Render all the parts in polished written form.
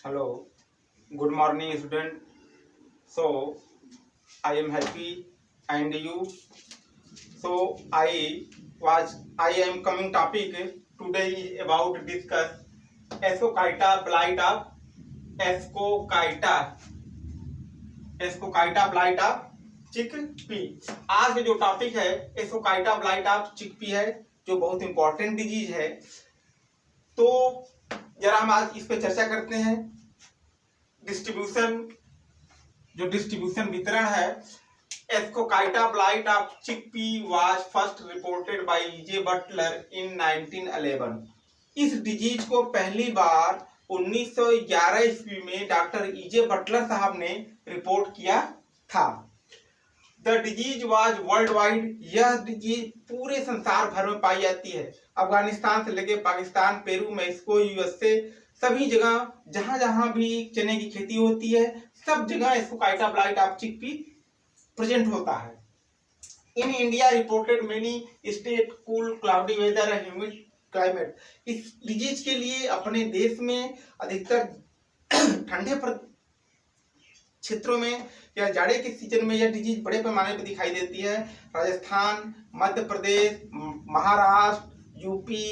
Hello, good morning, student. So, I am happy, and you. So, I am coming topic today about discuss Ascochyta blight of Ascochyta Ascochyta blight of chickpea. आज का जो topic है Ascochyta blight of chickpea है, जो बहुत important disease है। तो जरा हम आज इस पर चर्चा करते हैं। डिस्ट्रीब्यूशन वितरण है। Ascochyta blight of chickpea was first reported by E J Butler in 1911। इस डिजीज को पहली बार 1911 ईस्वी में डॉक्टर ईजे बटलर साहब ने रिपोर्ट किया था। The disease was world wide. यह डिजीज पूरे संसार भर में पाई जाती है। अफगानिस्तान से लेके पाकिस्तान, पेरू, मेक्सिको, यूएसए, सभी जगह जहां जहां भी चने की खेती होती है, सब जगह ascochyta blight of chickpea present होता है। In India reported many state cool cloudy weather and humid climate. इस डिजीज के लिए अपने देश में अधिकतर ठंडे क्षेत्रों में या जाड़े के सीजन में यह डिजीज बड़े पैमाने पर दिखाई देती है। राजस्थान, मध्य प्रदेश, महाराष्ट्र, यूपी,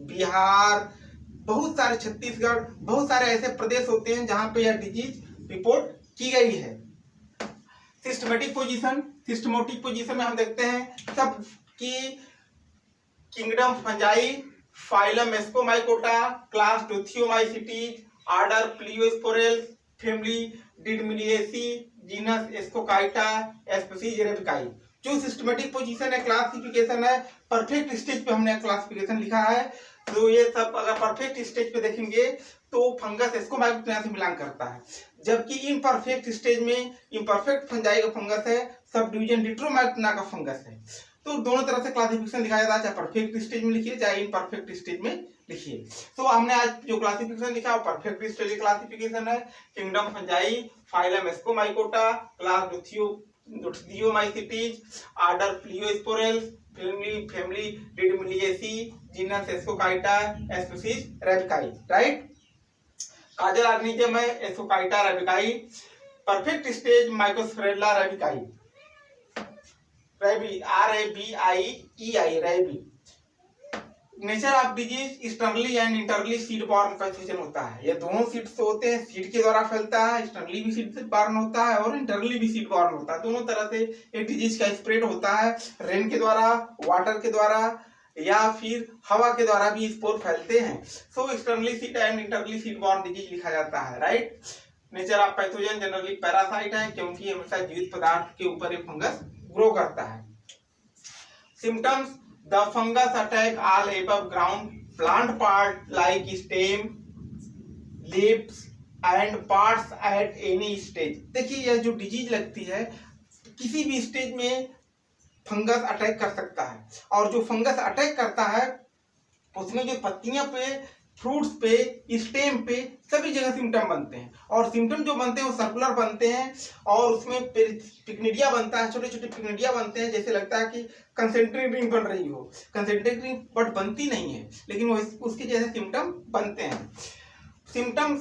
बिहार, बहुत सारे, छत्तीसगढ़, बहुत सारे ऐसे प्रदेश होते हैं जहां पे यह डिजीज रिपोर्ट की गई है। सिस्टमेटिक पोजीशन में हम देखते हैं सब की kingdom fungi, phylum Ascomycota, class Dothideomycetes, order Pleosporales, family Didymellaceae, genus Ascochyta, species rabiei. जो सिस्टमेटिक पोजीशन है, क्लासिफिकेशन है, परफेक्ट स्टेज पे हमने क्लासिफिकेशन लिखा है। तो ये सब अगर परफेक्ट स्टेज पे देखेंगे तो फंगस एस्कोमाइकोटा से मिलान करता है, जबकि इनपरफेक्ट स्टेज में इम्परफेक्ट फंजाई का फंगस है, सब डिवीजन डिट्रोमाइकोटा का फंगस है। तो दोनों तरह से क्लासिफिकेशन लिखा जाता है, चाहे परफेक्ट स्टेज में लिखिए चाहे इनपरफेक्ट स्टेज में लिखिए। तो हमने आज जो क्लासिफिकेशन लिखा वो परफेक्ट स्टेज क्लासिफिकेशन है। Kingdom fungi, phylum Ascomycota, class Dothideomycetes, order Pleosporales, family Didymellaceae, genus Ascochyta, species rabiei. Right. Causal organism है Ascochyta rabiei. Perfect stage Mycosphaerella rabiei, rabiei, RABIEI, rabiei. Nature of disease externally and internally seed borne pathogen होता है। ये दोनों seed से होते हैं, seed के द्वारा फैलता है, एक्सटर्नली भी सीड से बॉर्न होता है और इंटरनली भी सीड बॉर्न होता है। दोनों तरह से एक डिजीज का स्प्रेड होता है, रेन के द्वारा, वाटर के द्वारा या फिर हवा के द्वारा भी स्पोर फैलते हैं। So externally seed and internally seed borne disease लिखा जाता है। Right. Nature of pathogen generally parasite है, क्योंकि हमेशा जीवित पदार्थ के ऊपर एक फंगस ग्रो करता है। Symptoms: the fungus attack all above ground plant part like stem, leaves and parts at any stage। देखिए यह जो डिजीज लगती है किसी भी स्टेज में फंगस अटैक कर सकता है, और जो फंगस अटैक करता है उसमें जो पत्तियां पे, फ्रूट्स पे, स्टेम पे, सभी जगह सिम्टम बनते हैं। और सिम्टम जो बनते हैं वो सर्कुलर बनते हैं, और उसमें पिक्निडिया बनता है, छोटे छोटे पिक्निडिया बनते हैं, जैसे लगता है कि कंसेंट्रिक रिंग बन रही हो। कंसेंट्रिक रिंग बट बनती नहीं है, लेकिन वो उसके जैसे सिम्टम बनते हैं। Symptoms: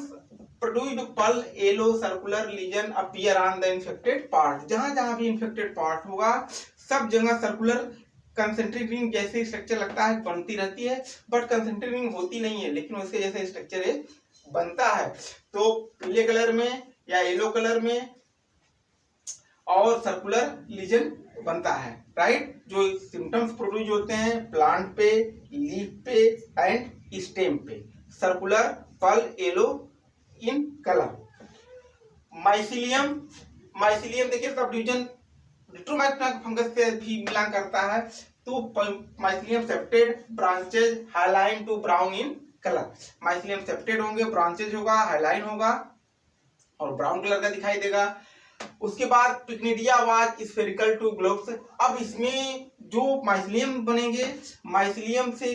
produced pale, yellow circular lesion appear on the infected part. जहां जहां भी इन्फेक्टेड पार्ट होगा सब जगह सर्कुलर कंसेंट्रिक रिंग जैसे स्ट्रक्चर लगता है, बनती रहती है, बट कंसेंट्रिक रिंग होती नहीं है, लेकिन उसके जैसे स्ट्रक्चर बनता है। तो पीले कलर में या येलो कलर में और सर्कुलर लीजन बनता है। राइट। जो सिम्टम्स प्रोड्यूस होते हैं प्लांट पे, लीफ पे एंड स्टेम पे, सर्कुलर, पल, येलो इन कलर। माइसिलियम देखिए सब डिवीजन डिट्रोमाइकोटा फंगस से भी मिलान करता है। तो mycelium septate, branches hyaline to brown in colour. Mycelium septate होंगे, ब्रांचेज होगा, हाइलाइन होगा और ब्राउन कलर का दिखाई देगा। उसके बाद pycnidia was spherical to globose. अब इसमें जो माइसिलियम बनेंगे, माइसिलियम से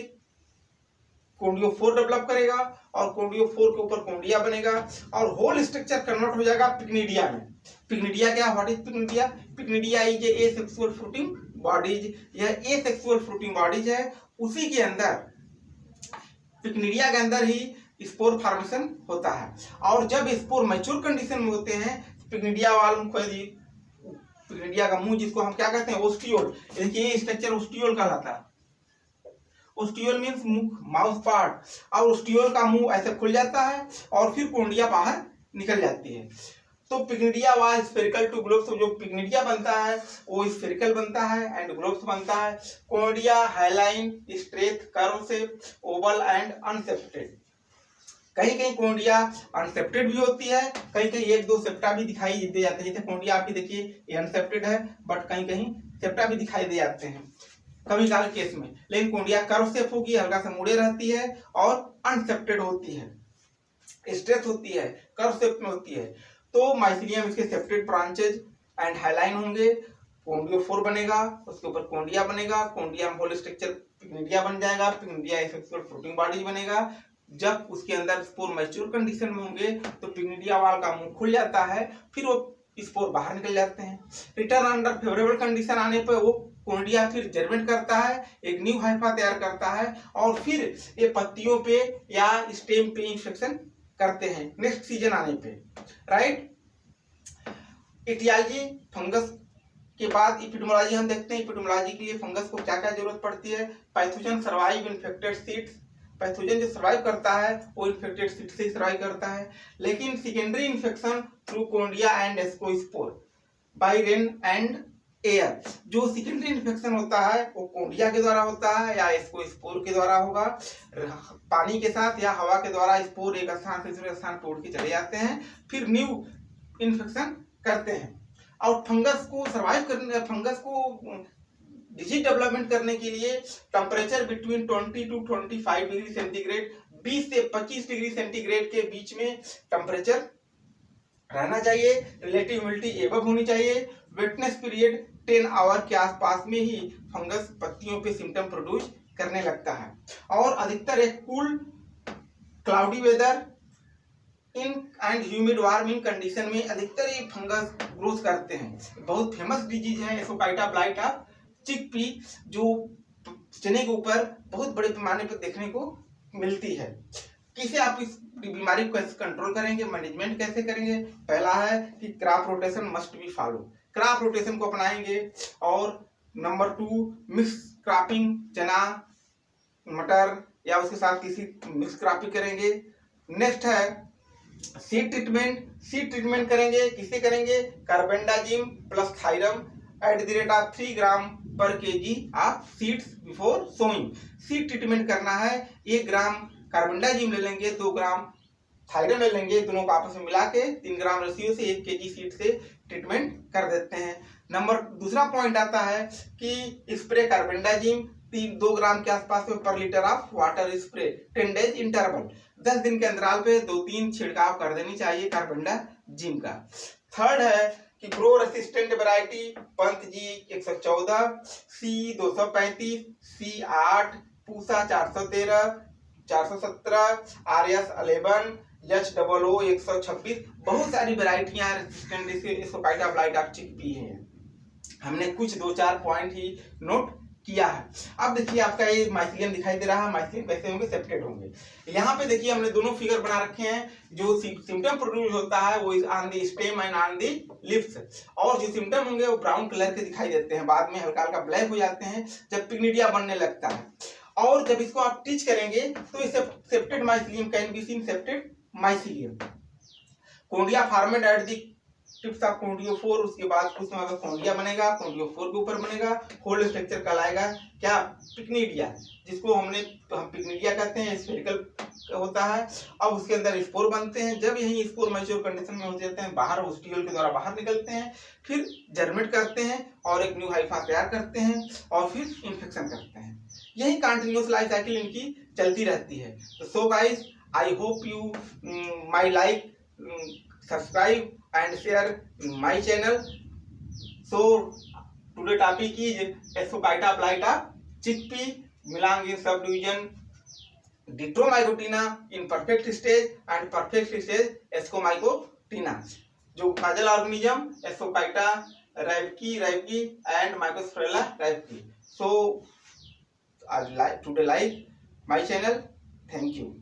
कोंडियोफोर डेवलप करेगा और कोंडियोफोर के ऊपर कोंडिया बनेगा और होल स्ट्रक्चर कन्वर्ट हो जाएगा पिक्निडिया में। पिक्निडिया क्या, what is pycnidia? Pycnidia is asexual fruiting bodies. यह ए सेक्सुअल फ्रूटिंग बॉडीज है। उसी के अंदर, पिक्निडिया के अंदर ही स्पोर फॉर्मेशन होता है। और जब स्पोर मैच्योर कंडीशन में होते हैं, पिग्निडिया पिग्निडिया का मुंह जिसको हम क्या कहते हैं, ओस्टियोल, देखिए ये स्ट्रक्चर ओस्टियोल कहलाता है। ओस्टियोल मीन्स मुख, माउथ पार्ट, और ओस्टियोल का मुंह ऐसे खुल जाता है और फिर कोंडिया बाहर निकल जाती है। तो पिग्निडिया व स्फेरिकल टू ग्लोब्स, जो पिग्निडिया बनता है वो स्फेरिकल बनता है एंड ग्लोब्स बनता है। Conidia hyaline, straight, curve shape, oval and unseptate. कहीं कहीं कोंडिया अनसेप्टेड भी होती है, कहीं कहीं एक दो सेप्टा भी दिखाई दे जाते हैं। जैसे कोंडिया आपकी देखिए ये अनसेप्टेड है, बट कहीं कहीं सेप्टा भी दिखाई दे जाते हैं कभी काल केस में। लेकिन कोंडिया कर्व शेप होगी, हल्का सा मुड़े रहती है और अनसेप्टेड होती है, स्ट्रेट होती है, कर्व शेप में होती है। तो माइसिलियम इसके सेप्टेड ब्रांचेज एंड हाइलाइन होंगे, कोंडियोफोर बनेगा, उसके ऊपर कोंडिया बनेगा, कोंडिया होल स्ट्रक्चर पिग्निडिया बन जाएगा, पिग्निडिया एसेक्सुअल फ्रूटिंग बॉडी बनेगा। जब उसके अंदर स्पोर मैच्योर कंडीशन में होंगे तो पिग्निडिया वाल का मुंह खुल जाता है, फिर वो स्पोर बाहर निकल जाते हैं। रिटर्न अंडर फेवरेबल कंडीशन आने पर वो कोंडिया फिर जर्मेंट करता है, एक न्यू हाइफा तैयार करता है और फिर ये पत्तियों पे या स्टेम पे इंफेक्शन करते हैं नेक्स्ट सीजन आने पे, राइट। इटियोलॉजी फंगस के बाद एपिडेमियोलॉजी हम देखते हैं। एपिडेमियोलॉजी के लिए फंगस को क्या क्या जरूरत पड़ती है। Pathogen survive infected seeds, pathogen जो सर्वाइव करता है वो इन्फेक्टेड सीड से सर्वाइव करता है। लेकिन secondary infection through conidia and ascospore by rain and air, जो सेकेंडरी इन्फेक्शन होता है वो कोंडिया के द्वारा होता है या एस्कोस्पोर के द्वारा होगा। पानी के साथ या हवा के द्वारा स्पोर एक स्थान से दूसरे स्थान पर उड़ के चले जाते हैं, फिर न्यू इन्फेक्शन करते हैं। और फंगस को सर्वाइव करने, फंगस को डिजीज डेवलपमेंट करने के लिए temperature between 20 to 25 degree centigrade, 20 से 25 डिग्री सेंटीग्रेड के बीच में टेम्परेचर रहना चाहिए। रिलेटिव ह्यूमिडिटी एबव होनी चाहिए। वेटनेस पीरियड 10 आवर के आसपास में ही फंगस पत्तियों पे सिम्टम प्रोड्यूस करने लगता है। और अधिकतर एक cool cloudy weather in and humid warming condition में अधिकतर ये फंगस ग्रोथ करते हैं। बहुत फेमस डिजीज है एसोकाइटा ब्लाइट ऑफ चिकपी, जो चने के ऊपर बहुत बड़े पैमाने पर देखने को मिलती है। किसे आप इस बीमारी को कैसे कंट्रोल करेंगे, मैनेजमेंट कैसे करेंगे। पहला है कि crop rotation must be follow, crop rotation को अपनाएंगे। और नंबर 2 मिक्स क्रॉपिंग, चना मटर या उसके साथ किसी मिक्स क्रॉपिंग करेंगे। नेक्स्ट है सीड ट्रीटमेंट, सीड ट्रीटमेंट करेंगे, किसे करेंगे, carbendazim plus thiram at the rate of 3 gram per KG of seeds before sowing. Seed treatment करना है, 1 ग्राम कार्बेंडाजिम ले लेंगे, 2 ग्राम थायरम ले लेंगे, दोनों को आपस में मिला के 3 ग्राम रेशियो से 1 केजी सीड से ट्रीटमेंट कर देते हैं। दूसरा पॉइंट आता है कि स्प्रे कार्बेंडाजिम 2 ग्राम के आसपास में पर litre of water spray 10 days interval, 10 दिन के अंतराल पे 2-3 छिड़काव कर देनी चाहिए कार्बेंडाजिम का। थर्ड है कि grow resistant variety Pant ji 114, सी 235, सी 8, पूसा 413, 417, RS 11, HOO 126, बहुत सारी वैरायटियां रेसिस्टेंट एसोकाइटा ब्लाइट ऑफ चिकपी हैं। हमने कुछ 2-4 पॉइंट ही नोट किया है। अब देखिए आपका ये माइसिलियम दिखाई दे रहा है, माइसिलियम कैसे होंगे, सेप्टेड होंगे। यहाँ पे देखिए हमने दोनों फिगर बना रखे हैं। जो सिम्टम प्रोड्यूस होता है वो on the stem and on the lips, और जो सिम्टम होंगे वो ब्राउन कलर के दिखाई देते हैं, बाद में हल्का हल्का ब्लैक हो जाते हैं जब पिग्निडिया बनने लगता है। और जब इसको आप टीच करेंगे तो इसे septate mycelium can be seen, septate mycelium. Conidia formed at the tips of conidiophore, उसके बाद उसमें अगर कोंडिया बनेगा, कोंडियोफोर के ऊपर बनेगा, होल स्ट्रक्चर कहलाएगा क्या, पिग्निडिया, जिसको हम पिग्निडिया कहते हैं, स्फेरिकल होता है। अब उसके अंदर स्पोर बनते हैं। जब यही स्पोर मैच्योर कंडीशन में हो जाते हैं, बाहर ओस्टियोल के द्वारा बाहर निकलते हैं, फिर जर्मेट करते हैं और एक न्यू हाइफा तैयार करते हैं और फिर इन्फेक्शन करते हैं। यही कंटिन्यूअस लाइफ साइकिल इनकी चलती रहती है। So guys, I hope you my like, subscribe and share my channel. So today topic is Esophyta blighta chickpea Milang in subdivision Ditromycotina in perfect stage and perfect stage Escomycotina. जो काजल organism Esophyta raibki and Mycosphaerella raibki. So today like my channel. Thank you.